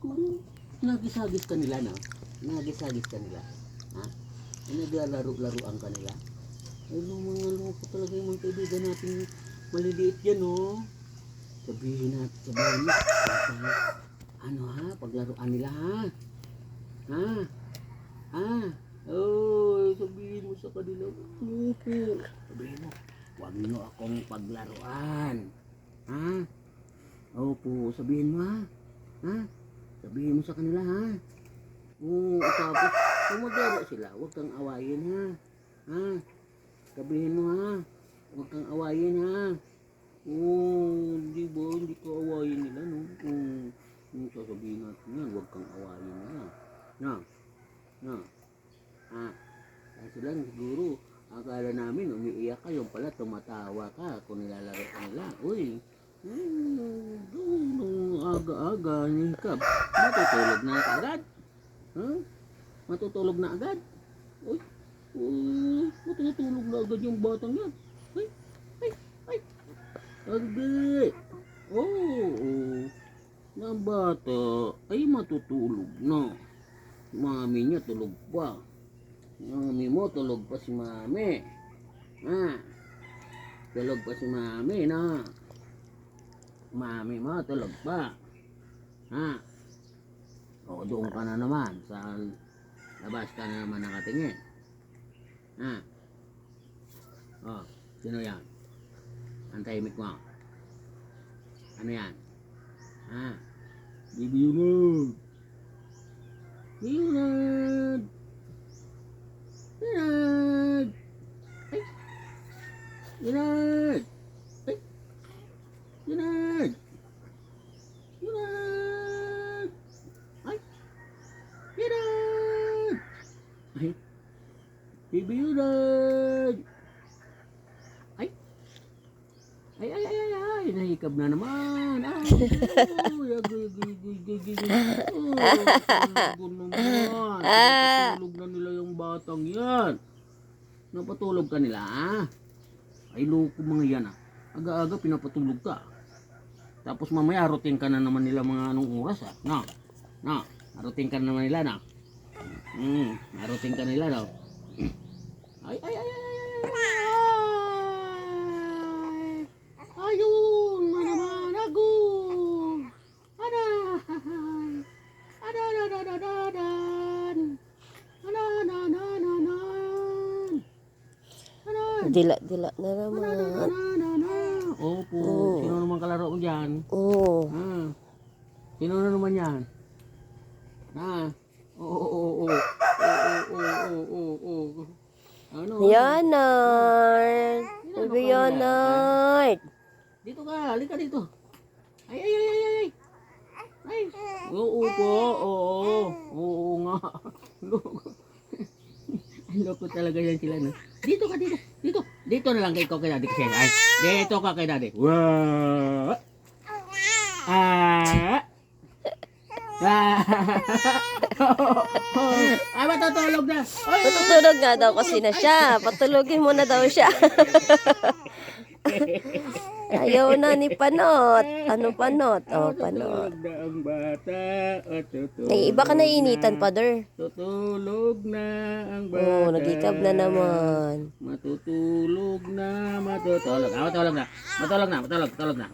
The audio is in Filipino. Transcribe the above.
Kung nagisagis ka nila, no? Nagisagis ka nila. Ha? Naglalaro-laruan ka nila. Ay, mga loko talaga yung mga kaibigan natin maliliit yan, no? Sabihin mo, ano ha? Paglaruan nila, ha? Ha? Ha? Oh, sabihin mo sa kanila, opo. Sabihin mo, huwag niyo akong paglaruan. Ha? Opo, sabihin mo, ha? Ha? Sabihin mo sa kanila, ha? Oo, tapos, kung maglaro sila, huwag kang awayin, ha? Ha? Sabihin mo, ha? Huwag kang awayin, ha? Oo, di ba? Hindi ko awayin nila, no? Oo, yung sasabihin natin yan, huwag kang awayin nila. Na? Na? Ha? Kasi lang, siguro, akala namin, umiiyak ka, yung pala, tumatawa ka kung nilalaro ka nila. Uy, aga-aga, hikap. Matutulog na agad? Ha? Matutulog na agad? Uy, matutulog na agad yung batang yan. Ay, ay, ay. Hindi. Oo. Na bata ay matutulog na. Mami niya tulog pa. Mami mo tulog pa si mami. Ha? Tulog pa si mami na. Mami mo tulog pa. Ha? O doon ka na naman sa labas ka na naman nakatingin. Ha? O, sino yan? Ang tahimik mo. Ano yan? Ha? Bibi Yunad. Yunad. Yunad. Ay. Yunad. Ay. Yunad. Yunad. Ay. Yunad. Ay. Bibi Yunad. Ay. Ay, ay, ay, ay, ay, nahikab na naman. Ay, ay, napatulog na nila yung batang yan. Napatulog ka nila, ha? Ay, loko mga yan, ha? Aga-aga pinapatulog ka. Tapos mamaya, routine ka na naman nila mga anong oras, ha? Na? Na? Routine ka na naman nila, na? Routine ka nila, no? Ay, ay, ay, ay, ay, ay, ay. Ayun na naman ako. Ada. Ada ada ada ada ada. Ada ada ada ada. Ada. Dila-dila na naman. Opo. Sino naman kalaro mo dyan? Oo. Sino na naman yan? Ha? Oo. Ano? Yonard. Baby Yonard. Dito ka, halika dito. Ay, ay, ay, ay, ay. Ay. Oo po, oo. Oo nga. Ang loko talaga yan sila, no? Dito ka, dito. Dito. Dito na lang kay daddy kasi. Ay, dito ka kay daddy. Wow. Ah. Ay, matutulog na. Ay, Matutulog nga daw kasi na siya. Patulogin mo na daw siya. Ayaw na ni Panot. Ano Panot? Oh, Panot. tutulog na ang bata. Ay, iba ka naiinitan, Father. Tutulog na ang bata. Oh, nagikab na naman. Matutulog na, matutulog. Matulog na. Matulog na.